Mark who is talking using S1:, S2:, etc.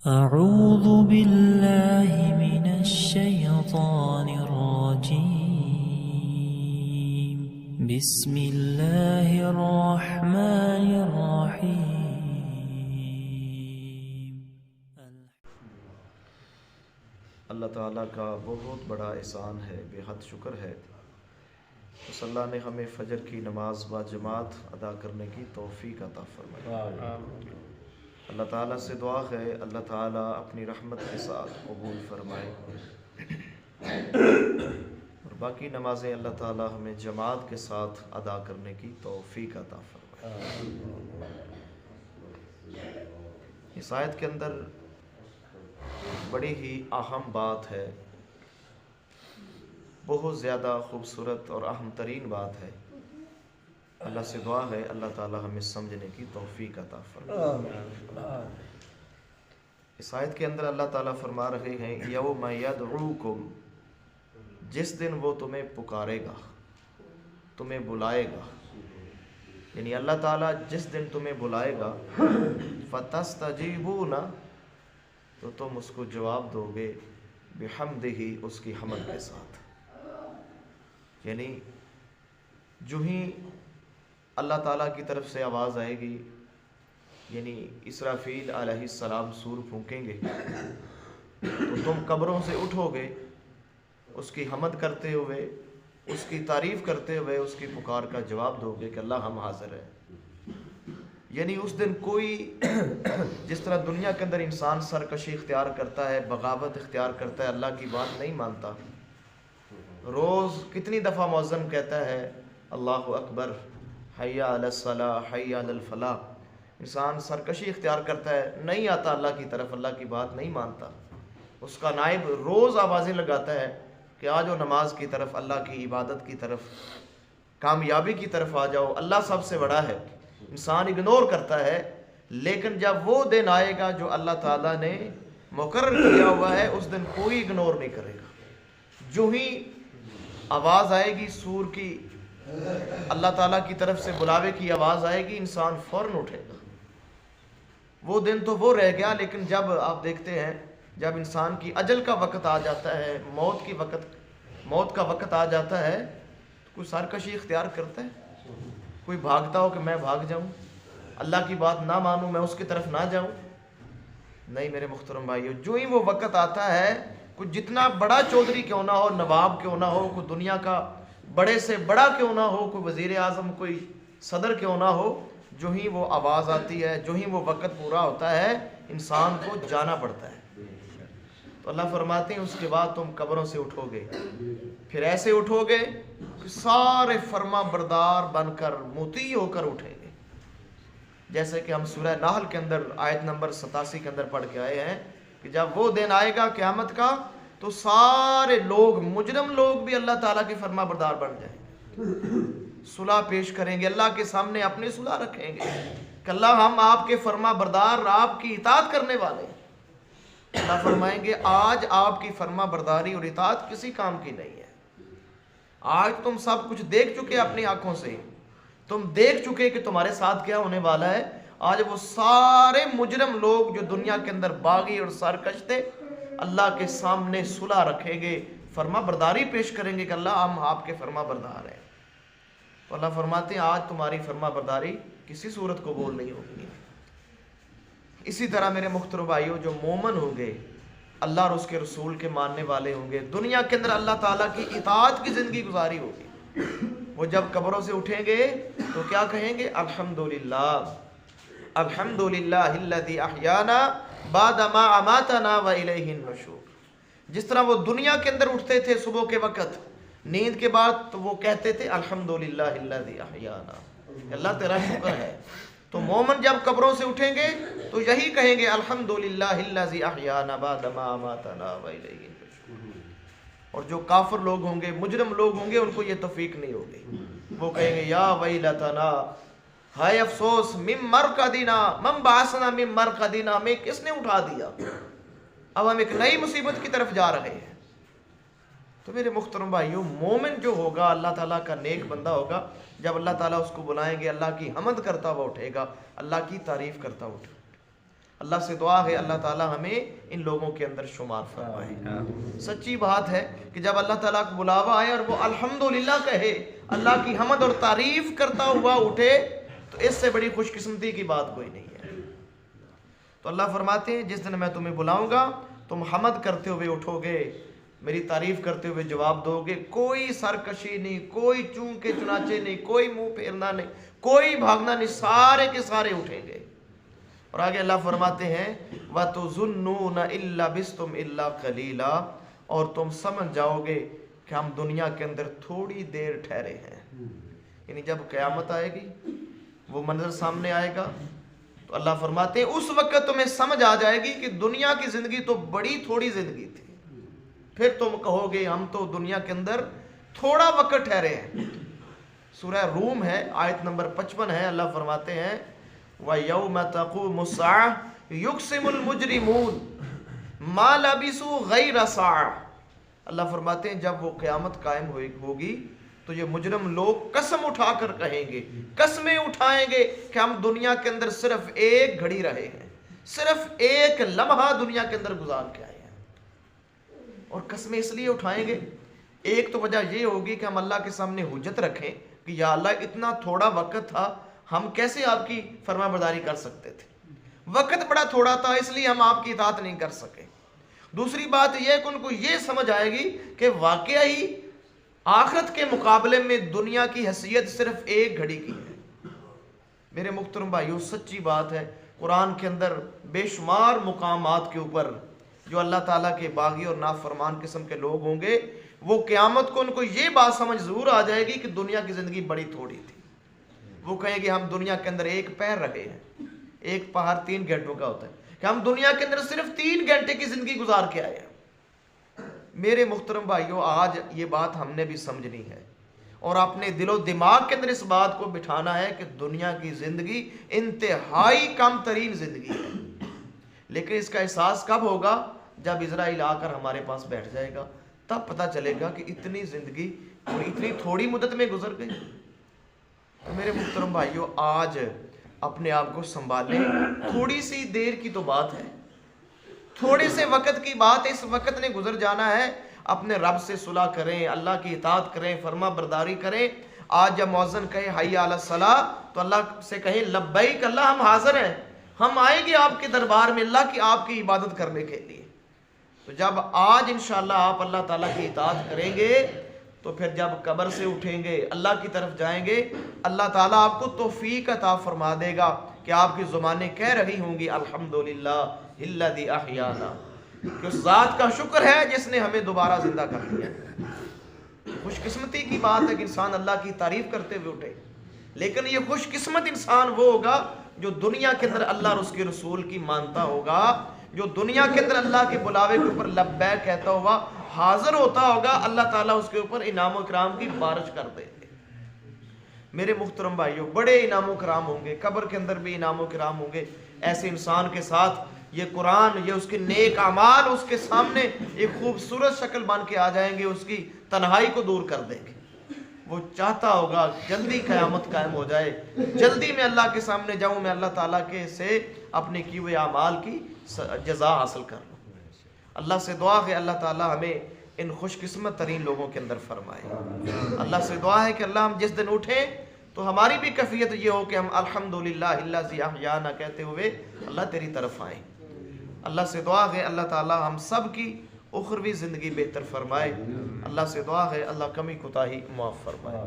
S1: أعوذ بالله من الشيطان الرجيم بسم الله الرحمن الرحيم.
S2: اللہ تعالیٰ کا بہت بڑا احسان ہے، بے حد شکر ہے۔ اس اللہ نے ہمیں فجر کی نماز با جماعت ادا کرنے کی توفیق عطا فرمائی۔ اللہ تعالیٰ سے دعا ہے اللہ تعالیٰ اپنی رحمت کے ساتھ قبول فرمائے، اور باقی نمازیں اللہ تعالیٰ ہمیں جماعت کے ساتھ ادا کرنے کی توفیق عطا فرمائے۔ اس آیت کے اندر بڑی ہی اہم بات ہے، بہت زیادہ خوبصورت اور اہم ترین بات ہے۔ اللہ سے دعا ہے اللہ تعالی ہمیں سمجھنے کی توفیق عطا فرمائے۔ اس آیت کے اندر اللہ تعالیٰ فرما رہے ہیں یوم یدعوکم، جس دن وہ تمہیں پکارے گا، تمہیں بلائے گا، یعنی اللہ تعالیٰ جس دن تمہیں بلائے گا فتستجیبون، تو تم اس کو جواب دو گے بحمدہ، اس کی حمد کے ساتھ۔ یعنی جو ہی اللہ تعالیٰ کی طرف سے آواز آئے گی، یعنی اسرافیل علیہ السلام سور پھونکیں گے، تو تم قبروں سے اٹھو گے اس کی حمد کرتے ہوئے، اس کی تعریف کرتے ہوئے اس کی پکار کا جواب دو گے کہ اللہ ہم حاضر ہیں۔ یعنی اس دن کوئی جس طرح دنیا کے اندر انسان سرکشی اختیار کرتا ہے، بغاوت اختیار کرتا ہے، اللہ کی بات نہیں مانتا، روز کتنی دفعہ مؤذن کہتا ہے اللہ اکبر، حی علی الصلاح، حی علی الفلاح، انسان سرکشی اختیار کرتا ہے، نہیں آتا اللہ کی طرف، اللہ کی بات نہیں مانتا، اس کا نائب روز آوازیں لگاتا ہے کہ آ جاؤ نماز کی طرف، اللہ کی عبادت کی طرف، کامیابی کی طرف آ جاؤ، اللہ سب سے بڑا ہے۔ انسان اگنور کرتا ہے، لیکن جب وہ دن آئے گا جو اللہ تعالیٰ نے مقرر کیا ہوا ہے، اس دن کوئی اگنور نہیں کرے گا۔ جو ہی آواز آئے گی سور کی، اللہ تعالیٰ کی طرف سے بلاوے کی آواز آئے گی، انسان فوراً اٹھے گا۔ وہ دن تو وہ رہ گیا، لیکن جب آپ دیکھتے ہیں جب انسان کی اجل کا وقت آ جاتا ہے، موت کا وقت آ جاتا ہے، تو کوئی سرکشی اختیار کرتا ہے، کوئی بھاگتا ہو کہ میں بھاگ جاؤں، اللہ کی بات نہ مانوں، میں اس کی طرف نہ جاؤں؟ نہیں میرے محترم بھائیو، جو ہی وہ وقت آتا ہے، کوئی جتنا بڑا چودھری کیوں نہ ہو، نواب کیوں نہ ہو، کوئی دنیا کا بڑے سے بڑا کیوں نہ ہو، کوئی وزیر اعظم، کوئی صدر کیوں نہ ہو، جو ہی وہ آواز آتی ہے، جو ہی وہ وقت پورا ہوتا ہے، انسان کو جانا پڑتا ہے۔ تو اللہ فرماتے ہیں اس کے بعد تم قبروں سے اٹھو گے، پھر ایسے اٹھو گے کہ سارے فرما بردار بن کر، مطیع ہو کر اٹھیں گے، جیسے کہ ہم سورہ نحل کے اندر آیت نمبر 87 کے اندر پڑھ کے آئے ہیں کہ جب وہ دن آئے گا قیامت کا، تو سارے لوگ، مجرم لوگ بھی اللہ تعالیٰ کے فرما بردار بن جائیں گے، صلح پیش کریں گے، اللہ کے سامنے اپنی صلح رکھیں گے کہ اللہ ہم آپ کے فرما بردار، آپ کی اطاعت کرنے والے ہیں۔ اللہ فرمائیں گے آج آپ کی فرما برداری اور اطاعت کسی کام کی نہیں ہے، آج تم سب کچھ دیکھ چکے اپنی آنکھوں سے، تم دیکھ چکے کہ تمہارے ساتھ کیا ہونے والا ہے۔ آج وہ سارے مجرم لوگ جو دنیا کے اندر باغی اور سرکش تھے، اللہ کے سامنے صلح رکھیں گے، فرما برداری پیش کریں گے کہ اللہ ہم آپ کے فرما بردار ہیں۔ تو اللہ فرماتے ہیں آج تمہاری فرما برداری کسی صورت قبول نہیں ہوگی۔ اسی طرح میرے محترم بھائیوں، جو مومن ہوں گے، اللہ اور اس کے رسول کے ماننے والے ہوں گے، دنیا کے اندر اللہ تعالیٰ کی اطاعت کی زندگی گزاری ہوگی، وہ جب قبروں سے اٹھیں گے تو کیا کہیں گے؟ الحمدللہ، الحمدللہ الذی احیانا بعد ما اماتنا والیہ النشور۔ جس طرح وہ دنیا کے اندر اٹھتے تھے صبح کے وقت نیند کے بعد، تو وہ کہتے تھے الحمدللہ الذی احیانا، اللہ تیرا شکر ہے۔ تو مومن جب قبروں سے اٹھیں گے تو یہی کہیں گے الحمدللہ الذی احیانا بعد ما اماتنا والیہ النشور۔ اور جو کافر لوگ ہوں گے، مجرم لوگ ہوں گے، ان کو یہ توفیق نہیں ہوگی، وہ کہیں گے یا ویلتنا، ہائے افسوس، من مرقدنا، من بعثنا من مرقدنا، ہمیں کس نے اٹھا دیا، اب ہم ایک نئی مصیبت کی طرف جا رہے ہیں۔ تو میرے محترم بھائیوں، مومن جو ہوگا، اللہ تعالیٰ کا نیک بندہ ہوگا، جب اللہ تعالیٰ اس کو بلائیں گے، اللہ کی حمد کرتا ہوا اٹھے گا، اللہ کی تعریف کرتا اٹھے گا۔ اللہ سے دعا ہے اللہ تعالیٰ ہمیں ان لوگوں کے اندر شمار فرمائے۔ سچی بات ہے کہ جب اللہ تعالیٰ کو بلاوا آئے اور وہ الحمدللہ کہے، اللہ کی حمد اور تعریف کرتا ہوا اٹھے، تو اس سے بڑی خوش قسمتی کی بات کوئی نہیں ہے۔ تو اللہ فرماتے ہیں جس دن میں تمہیں بلاؤں گا تم حمد کرتے ہوئے اٹھو گے، میری تعریف کرتے ہوئے جواب دو گے، کوئی سرکشی نہیں، کوئی چون کے چنانچے نہیں، کوئی منہ پھیرنا نہیں، کوئی بھاگنا نہیں، سارے کے سارے اٹھیں گے۔ اور آگے اللہ فرماتے ہیں وَتُظُنُّونَ إِلَّا بِسْتُمْ إِلَّا قَلِيلًا، اور تم سمجھ جاؤ گے کہ ہم دنیا کے اندر تھوڑی دیر ٹھہرے ہیں۔ یعنی جب قیامت آئے گی، وہ منظر سامنے آئے گا، تو اللہ فرماتے ہیں اس وقت تمہیں سمجھ آ جائے گی کہ دنیا کی زندگی تو بڑی تھوڑی زندگی تھی۔ پھر تم کہو گے ہم تو دنیا کے اندر تھوڑا وقت ٹھہرے ہیں۔ سورہ روم ہے، آیت نمبر 55 ہے، اللہ فرماتے ہیں وَيَوْمَ تَقُومُ السَّاعَةُ يُقْسِمُ الْمُجْرِمُونَ مَا لَبِثُوا غَيْرَ سَاعَةٍ، اللہ فرماتے ہیں جب وہ قیامت قائم ہوگی تو یہ مجرم لوگ قسم اٹھا کر کہیں گے، قسمیں اٹھائیں گے کہ ہم دنیا کے اندر صرف ایک گھڑی رہے ہیں، صرف ایک لمحہ دنیا کے اندر گزار کے آئے ہیں۔ اور قسمیں اس لیے اٹھائیں گے، ایک تو وجہ یہ ہوگی کہ ہم اللہ کے سامنے حجت رکھیں کہ یا اللہ اتنا تھوڑا وقت تھا، ہم کیسے آپ کی فرما برداری کر سکتے تھے، وقت بڑا تھوڑا تھا اس لیے ہم آپ کی اطاعت نہیں کر سکے۔ دوسری بات یہ کہ ان کو یہ سمجھ آئے گی کہ واقعہ ہی آخرت کے مقابلے میں دنیا کی حیثیت صرف ایک گھڑی کی ہے۔ میرے محترم بھائیو، سچی بات ہے، قرآن کے اندر بے شمار مقامات کے اوپر جو اللہ تعالیٰ کے باغی اور نافرمان قسم کے لوگ ہوں گے، وہ قیامت کو ان کو یہ بات سمجھ ضرور آ جائے گی کہ دنیا کی زندگی بڑی تھوڑی تھی۔ وہ کہیں گے ہم دنیا کے اندر ایک پہر رہے ہیں، ایک پہاڑ 3 گھنٹوں کا ہوتا ہے، کہ ہم دنیا کے اندر صرف 3 گھنٹے کی زندگی گزار کے آئے ہیں۔ میرے محترم بھائیوں، آج یہ بات ہم نے بھی سمجھنی ہے اور اپنے دل و دماغ کے اندر اس بات کو بٹھانا ہے کہ دنیا کی زندگی انتہائی کم ترین زندگی ہے، لیکن اس کا احساس کب ہوگا؟ جب اسرائیل آ کر ہمارے پاس بیٹھ جائے گا، تب پتہ چلے گا کہ اتنی زندگی اور اتنی تھوڑی مدت میں گزر گئی۔ تو میرے محترم بھائیوں، آج اپنے آپ کو سنبھالیں، تھوڑی سی دیر کی تو بات ہے، تھوڑے سے وقت کی بات ہے، اس وقت نے گزر جانا ہے۔ اپنے رب سے صلح کریں، اللہ کی اطاعت کریں، فرما برداری کریں۔ آج جب مؤذن کہے حی علی الصلاۃ تو اللہ سے کہیں لبیک اللہ، ہم حاضر ہیں، ہم آئیں گے آپ کے دربار میں اللہ کی آپ کی عبادت کرنے کے لیے۔ تو جب آج انشاءاللہ آپ اللہ تعالیٰ کی اطاعت کریں گے تو پھر جب قبر سے اٹھیں گے، اللہ کی طرف جائیں گے، اللہ تعالیٰ آپ کو توفیق عطا فرما دے گا کہ آپ کی زبانیں کہہ رہی ہوں گی الحمدللہ الذی احیانا، کہ اس ذات کا شکر ہے جس نے ہمیں دوبارہ زندہ کر دیا۔ خوش قسمتی کی بات ہے کہ انسان اللہ کی تعریف کرتے ہوئے اٹھے، لیکن یہ خوش قسمت انسان وہ ہوگا جو دنیا کے اندر اللہ اور اس کے رسول کی مانتا ہوگا، جو دنیا کے اندر اللہ کے بلاوے کے اوپر لبیک کہتا ہوا حاضر ہوتا ہوگا، اللہ تعالیٰ اس کے اوپر انعام و اکرام کی بارش کر دیں گے۔ میرے محترم بھائیوں، بڑے انعام و اکرام ہوں گے، قبر کے اندر بھی انعام و اکرام ہوں گے۔ ایسے انسان کے ساتھ یہ قرآن، یہ اس کے نیک اعمال اس کے سامنے ایک خوبصورت شکل بن کے آ جائیں گے، اس کی تنہائی کو دور کر دیں گے۔ وہ چاہتا ہوگا جلدی قیامت قائم ہو جائے، جلدی میں اللہ کے سامنے جاؤں، میں اللہ تعالیٰ کے سے اپنے کیے ہوئے اعمال کی جزا حاصل کر لوں۔ اللہ سے دعا ہے اللہ تعالیٰ ہمیں ان خوش قسمت ترین لوگوں کے اندر فرمائے۔ اللہ سے دعا ہے کہ اللہ ہم جس دن اٹھیں تو ہماری بھی کیفیت یہ ہو کہ ہم الحمدللہ الذی احیانا کہتے ہوئے اللہ تیری طرف آئیں۔ اللہ سے دعا ہے اللہ تعالیٰ ہم سب کی اخروی زندگی بہتر فرمائے۔ اللہ سے دعا ہے اللہ کمی کوتاہی معاف فرمائے۔